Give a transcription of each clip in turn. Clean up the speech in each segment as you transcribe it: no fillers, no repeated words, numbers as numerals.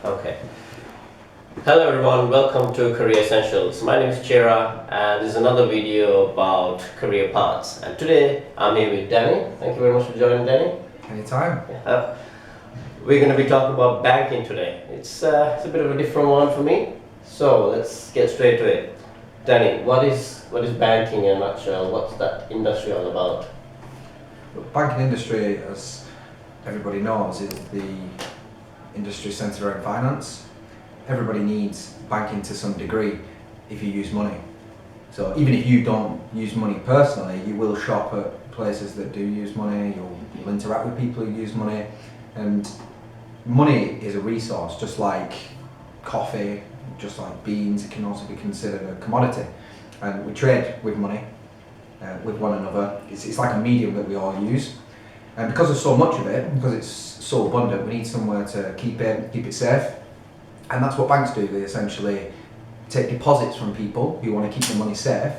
Okay. Hello everyone, welcome to Career Essentials. My name is Chira and this is another video about career paths. And today I'm here with Danny. Thank you very much for joining, Danny. Anytime. We're going to be talking about banking today. It's a bit of a different one for me. So let's get straight to it. Danny, what is banking in a nutshell? What's that industry all about? The banking industry, as everybody knows, is the industry centred around finance. Everybody needs banking to some degree if you use money. So even if you don't use money personally, you will shop at places that do use money, you'll interact with people who use money, and money is a resource, just like coffee, just like beans. It can also be considered a commodity, and we trade with money with one another. It's like a medium that we all use, and because there's so much of it, because it's so abundant, we need somewhere to keep it safe. And that's what banks do. They essentially take deposits from people who want to keep their money safe,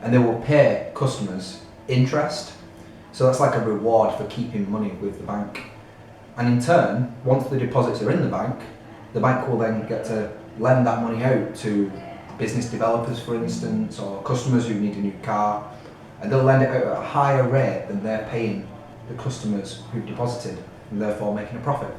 and they will pay customers interest. So that's like a reward for keeping money with the bank. And in turn, once the deposits are in the bank will then get to lend that money out to business developers, for instance, or customers who need a new car, and they'll lend it out at a higher rate than they're paying the customers who've deposited, and therefore making a profit.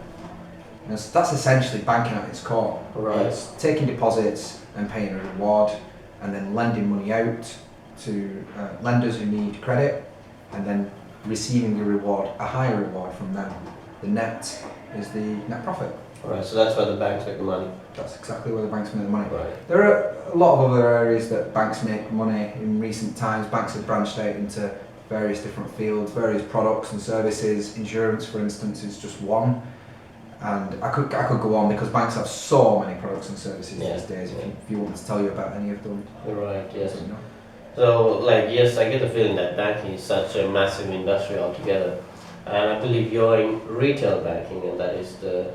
And so that's essentially banking at its core. Right. It's taking deposits and paying a reward, and then lending money out to lenders who need credit, and then receiving the reward, a higher reward from them. The net is the net profit. Right, so that's where the banks make the money. That's exactly where the banks make the money. Right. There are a lot of other areas that banks make money in recent times. Banks have branched out into various different fields, various products and services. Insurance, for instance, is just one. And I could go on because banks have so many products and services these days. If you want me to tell you about any of them. Right, yes. You know. So, yes, I get the feeling that banking is such a massive industry altogether. And I believe you're in retail banking, and that is the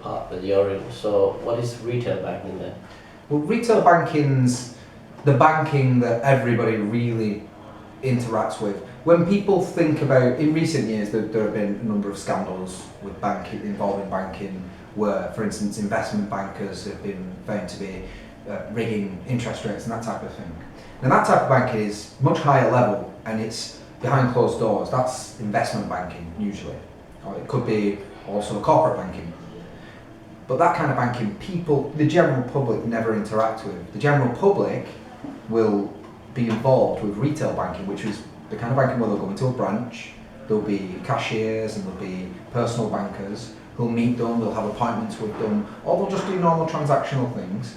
part that you're in. So, what is retail banking then? Well, retail banking's the banking that everybody really interacts with. When people think about, in recent years, there have been a number of scandals with involving banking, where, for instance, investment bankers have been found to be rigging interest rates and that type of thing. Now, that type of banking is much higher level, and it's behind closed doors. That's investment banking usually, or it could be also corporate banking. But that kind of banking, the general public never interact with. The general public will be involved with retail banking, which is the kind of banking where they'll go into a branch, there'll be cashiers and there'll be personal bankers who'll meet them, they'll have appointments with them, or they'll just do normal transactional things.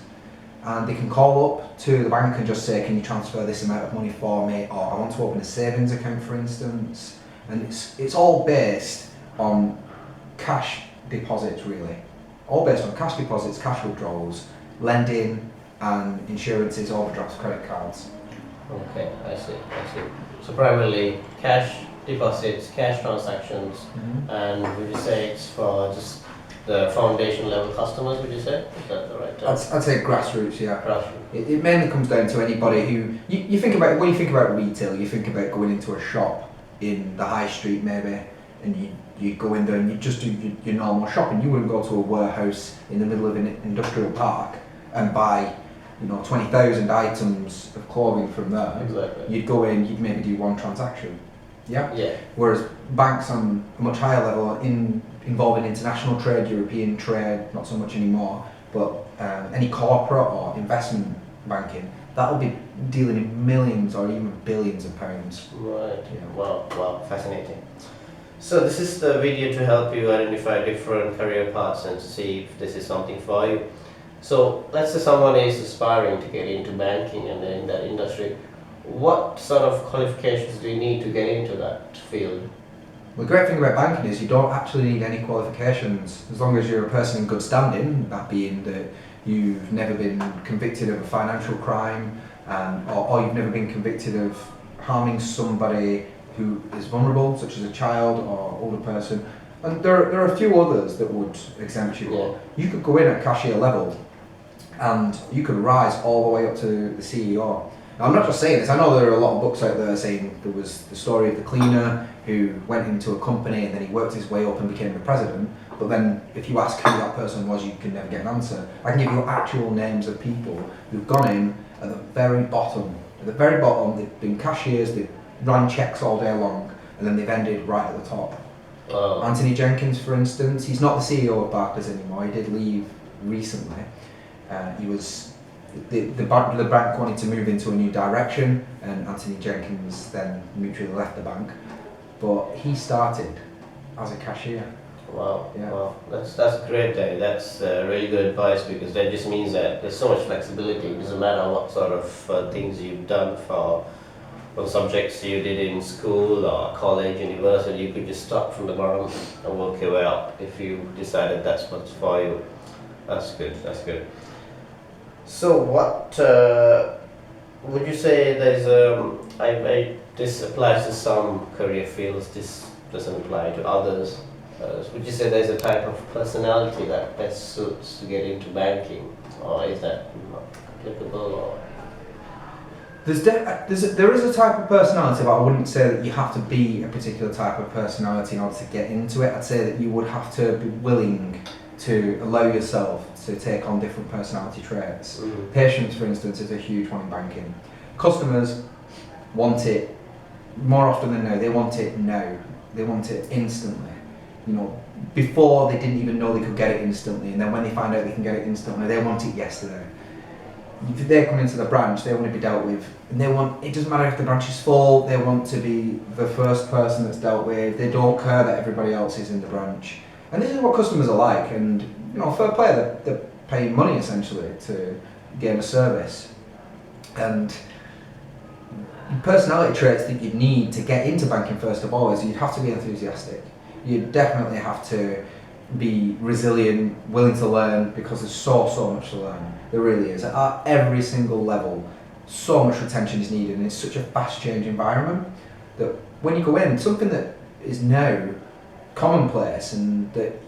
And they can call up to the bank and just say, can you transfer this amount of money for me, or I want to open a savings account, for instance. And it's all based on cash deposits, really. All based on cash deposits, cash withdrawals, lending, and insurances, overdrafts, credit cards. Okay, I see. So primarily cash deposits, cash transactions, and would you say it's for just the foundation level customers, would you say? Is that the right term? I'd say grassroots, yeah. Grassroots. It mainly comes down to anybody who, you think about, when you think about retail, you think about going into a shop in the high street maybe, and you go in there and you just do your normal shopping. You wouldn't go to a warehouse in the middle of an industrial park and buy 20,000 items of clothing from there. Exactly. You'd go in, you'd maybe do one transaction. Yeah? Yeah. Whereas banks on a much higher level involved in international trade, European trade, not so much anymore, but any corporate or investment banking, that'll be dealing in millions or even billions of pounds. Right. Yeah. Wow, fascinating. So this is the video to help you identify different career paths and to see if this is something for you. So let's say someone is aspiring to get into banking and in that industry. What sort of qualifications do you need to get into that field? The great thing about banking is you don't actually need any qualifications, as long as you're a person in good standing, that being that you've never been convicted of a financial crime, or you've never been convicted of harming somebody who is vulnerable, such as a child or older person. And there are a few others that would exempt you. Yeah. You could go in at cashier level and you could rise all the way up to the CEO. Now, I'm not just saying this, I know there are a lot of books out there saying there was the story of the cleaner who went into a company and then he worked his way up and became the president. But then if you ask who that person was, you can never get an answer. I can give you actual names of people who've gone in at the very bottom. At the very bottom, they've been cashiers, they've run checks all day long, and then they've ended right at the top. Anthony Jenkins, for instance, he's not the CEO of Barclays anymore. He did leave recently. He was the bank wanted to move into a new direction, and Anthony Jenkins then mutually left the bank. But he started as a cashier. Wow, Yeah. wow, that's great. That's really good advice, because that just means that there's so much flexibility. It doesn't matter what sort of things you've done for subjects you did in school or college, university. You could just start from the bottom and work your way up if you decided that's what's for you. That's good. That's good. So, what would you say? There's this applies to some career fields. This doesn't apply to others. Would you say there's a type of personality that best suits to get into banking, or is that not applicable? Or There is a type of personality, but I wouldn't say that you have to be a particular type of personality in order to get into it. I'd say that you would have to be willing to allow yourself to take on different personality traits. Patience, for instance, is a huge one in banking. Customers want it more often than not. They want it now. They want it instantly. You know, before they didn't even know they could get it instantly, and then when they find out they can get it instantly, they want it yesterday. If they come into the branch, they want to be dealt with, and it doesn't matter if the branch is full, they want to be the first person that's dealt with. They don't care that everybody else is in the branch. And this is what customers are like, and fair play, they're paying money essentially to gain a service. And personality traits that you need to get into banking, first of all, is you'd have to be enthusiastic. You definitely have to be resilient, willing to learn, because there's so much to learn. There really is. At every single level, so much retention is needed, and it's such a fast-changing environment that when you go in, something that is now commonplace and that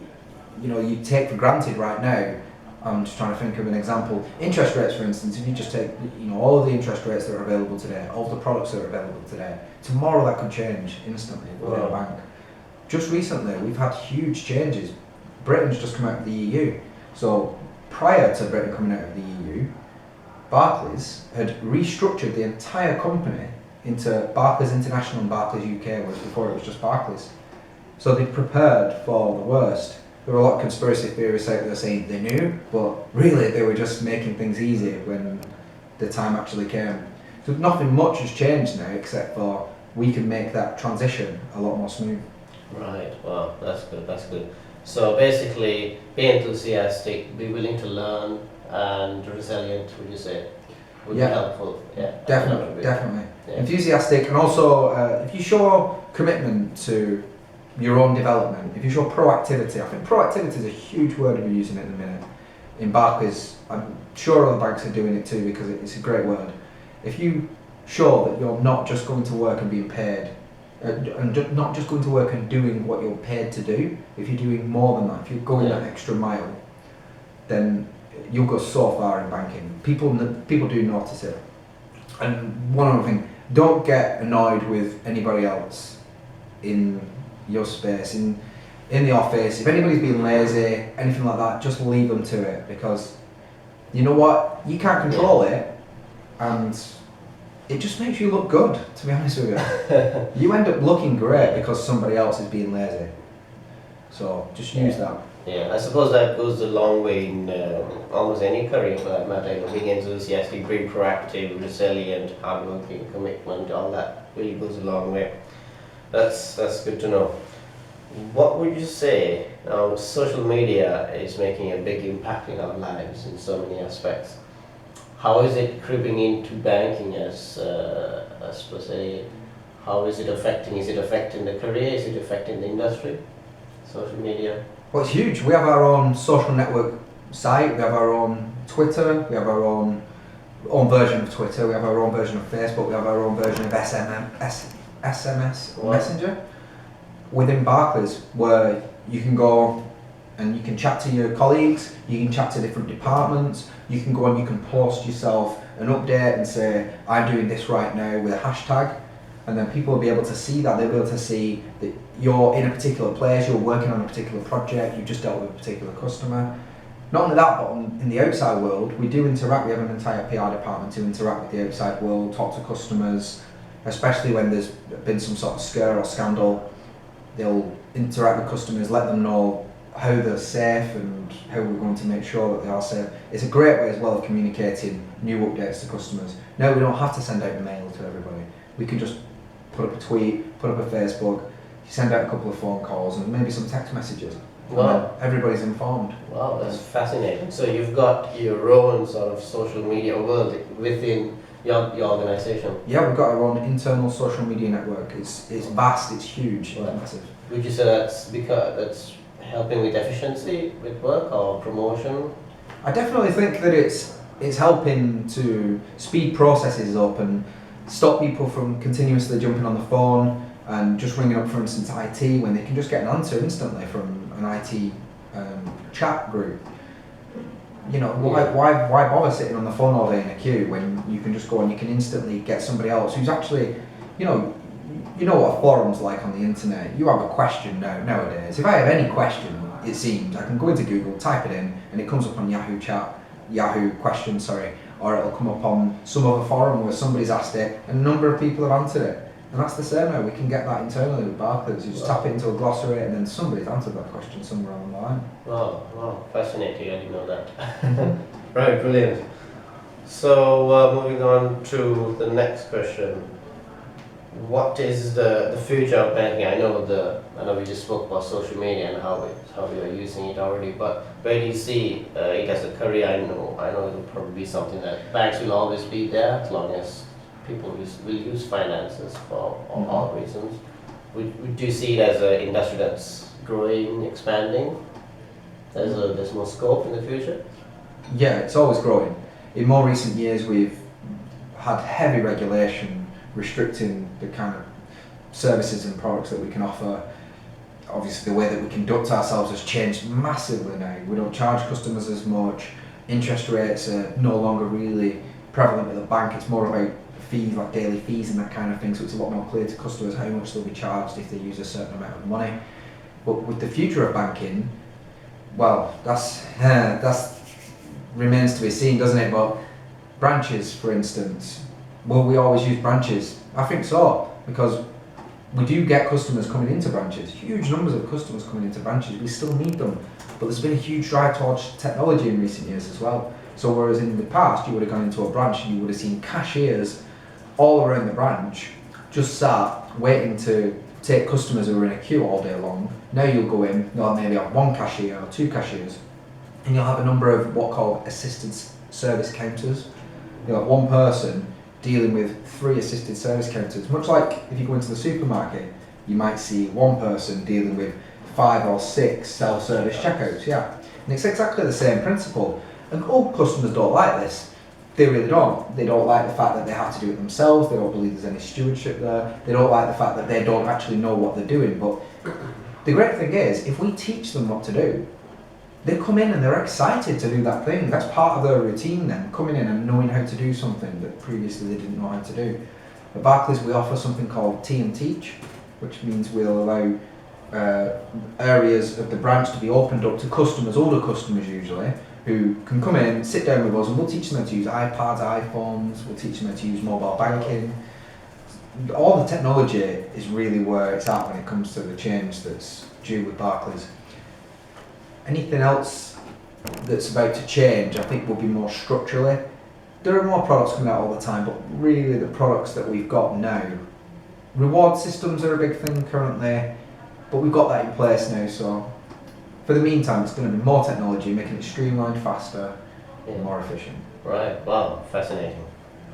you take for granted right now. I'm just trying to think of an example. Interest rates, for instance. If you just take all of the interest rates that are available today, all of the products that are available today, tomorrow that could change instantly within a bank. Just recently, we've had huge changes. Britain's just come out of the EU. So prior to Britain coming out of the EU, Barclays had restructured the entire company into Barclays International and Barclays UK, whereas before it was just Barclays. So they prepared for the worst. There were a lot of conspiracy theorists out there saying they knew, but really they were just making things easy when the time actually came. So nothing much has changed now, except for we can make that transition a lot more smooth. Right, wow, that's good, that's good. So basically, be enthusiastic, be willing to learn, and resilient, would you say? Would be helpful, yeah. Definitely. Yeah. Enthusiastic, and also if you show commitment to your own development, if you show proactivity, I think proactivity is a huge word we're using at the minute. In Barclays, I'm sure other banks are doing it too, because it's a great word. If you show that you're not just going to work and being paid, and not just going to work and doing what you're paid to do, if you're doing more than that, if you're going that extra mile, then you'll go so far in banking. People do notice it. And one other thing, don't get annoyed with anybody else in your space, in the office. If anybody's being lazy, anything like that, just leave them to it, because you know what, you can't control it, and it just makes you look good, to be honest with you. You end up looking great because somebody else is being lazy. So just use that. Yeah, I suppose that goes a long way in almost any career for that matter. Being enthusiastic, being proactive, resilient, hardworking, commitment, all that really goes a long way. That's good to know. What would you say? Now, social media is making a big impact in our lives in so many aspects. How is it creeping into banking as per se? How is it affecting? Is it affecting the career? Is it affecting the industry? Social media? Well, it's huge. We have our own social network site, we have our own Twitter, we have our own version of Twitter, we have our own version of Facebook, we have our own version of SMS Messenger within Barclays, where you can go and you can chat to your colleagues, you can chat to different departments, you can go and you can post yourself an update and say, I'm doing this right now with a hashtag, and then people will be able to see that. They'll be able to see that you're in a particular place, you're working on a particular project, you've just dealt with a particular customer. Not only that, but in the outside world, we do interact. We have an entire PR department to interact with the outside world, talk to customers, especially when there's been some sort of scare or scandal. They'll interact with customers, let them know how they're safe and how we're going to make sure that they are safe. It's a great way as well of communicating new updates to customers. Now we don't have to send out a mail to everybody. We can just put up a tweet, put up a Facebook, send out a couple of phone calls and maybe some text messages. Wow. Everybody's informed. Wow, that's fascinating. So you've got your own sort of social media world within your organization. Yeah, we've got our own internal social media network. It's vast, it's huge, Right. it's massive. Would you say that's because that's helping with efficiency with work or promotion? I definitely think that it's helping to speed processes up and stop people from continuously jumping on the phone and just ringing up, for instance, IT when they can just get an answer instantly from an IT chat group. You know, why bother sitting on the phone all day in a queue when you can just go and you can instantly get somebody else who's actually, you know what a forum's like on the internet. You have a question nowadays. If I have any question, it seems, I can go into Google, type it in, and it comes up on Yahoo questions, or it'll come up on some other forum where somebody's asked it and a number of people have answered it. And that's the same now. We can get that internally with Barclays. You just tap it into a glossary and then somebody's answered that question somewhere along the line. Wow, fascinating. I didn't know that. Right, brilliant. So moving on to the next question. What is the future of banking? I know we just spoke about social media and how we are using it already, but where do you see it as a career? I know it will probably be something that banks will always be there as long as people will use finances for all reasons. Would you see it as an industry that's growing, expanding? There's more scope in the future? Yeah, it's always growing. In more recent years, we've had heavy regulation restricting the kind of services and products that we can offer. Obviously, the way that we conduct ourselves has changed massively now. We don't charge customers as much. Interest rates are no longer really prevalent at the bank. It's more about fees, like daily fees and that kind of thing, so it's a lot more clear to customers how much they'll be charged if they use a certain amount of money. But with the future of banking, well, that's remains to be seen, doesn't it? But branches, for instance, will we always use branches? I think so, because we do get customers coming into branches, huge numbers of customers coming into branches. We still need them, but there's been a huge drive towards technology in recent years as well. So whereas in the past you would have gone into a branch and you would have seen cashiers all around the branch, just sat waiting to take customers who are in a queue all day long. Now you'll go in, you'll maybe have one cashier or two cashiers, and you'll have a number of what are called assisted service counters. You'll have one person dealing with 3 assisted service counters. Much like if you go into the supermarket, you might see one person dealing with 5 or 6 self-service checkouts, yeah. And it's exactly the same principle. And all customers don't like this. They really don't. They don't like the fact that they have to do it themselves. They don't believe there's any stewardship there. They don't like the fact that they don't actually know what they're doing. But the great thing is, if we teach them what to do, they come in and they're excited to do that thing. That's part of their routine then, coming in and knowing how to do something that previously they didn't know how to do. At Barclays we offer something called Tea and Teach, which means we'll allow areas of the branch to be opened up to customers, older customers usually, who can come in, sit down with us, and we'll teach them how to use iPads, iPhones, we'll teach them how to use mobile banking. All the technology is really where it's at when it comes to the change that's due with Barclays. Anything else that's about to change, I think, will be more structurally. There are more products coming out all the time, but really the products that we've got now, reward systems are a big thing currently, but we've got that in place now, so for the meantime it's going to be more technology, making it streamlined, faster, and more efficient. Right, wow, fascinating.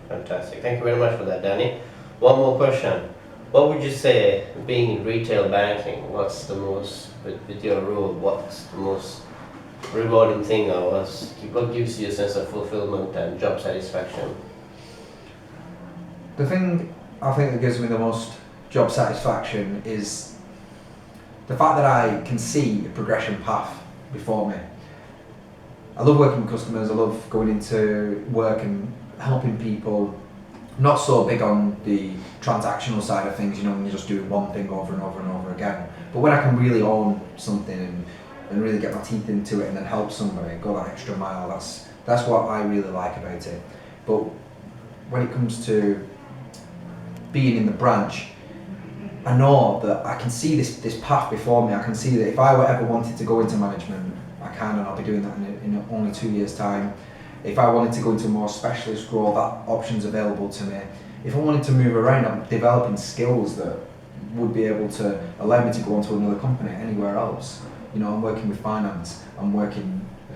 Fantastic. Thank you very much for that, Danny. One more question. What would you say, being in retail banking, what's the most, with your role, what's the most rewarding thing, or what gives you a sense of fulfillment and job satisfaction? The thing I think that gives me the most job satisfaction is the fact that I can see a progression path before me. I love working with customers, I love going into work and helping people, not so big on the transactional side of things, you know, when you're just doing one thing over and over and over again. But when I can really own something and really get my teeth into it and then help somebody, go that extra mile, that's what I really like about it. But when it comes to being in the branch, I know that I can see this path before me. I can see that if I ever wanted to go into management, I can, and I'll be doing that in only 2 years' time. If I wanted to go into a more specialist role, that option's available to me. If I wanted to move around, I'm developing skills that would be able to allow me to go into another company anywhere else. You know, I'm working with finance,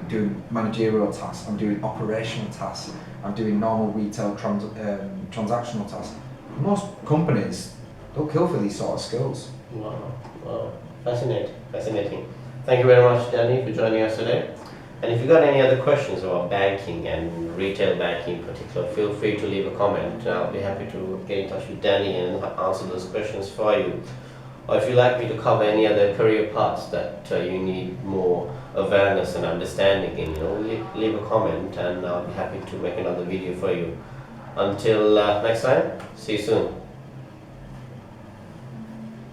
doing managerial tasks, I'm doing operational tasks, I'm doing normal retail transactional tasks. Most companies, they'll kill for these sort of skills. Wow, fascinating. Thank you very much, Danny, for joining us today. And if you've got any other questions about banking and retail banking in particular, feel free to leave a comment. I'll be happy to get in touch with Danny and answer those questions for you. Or if you'd like me to cover any other career paths that you need more awareness and understanding in, leave a comment and I'll be happy to make another video for you. Until next time, see you soon.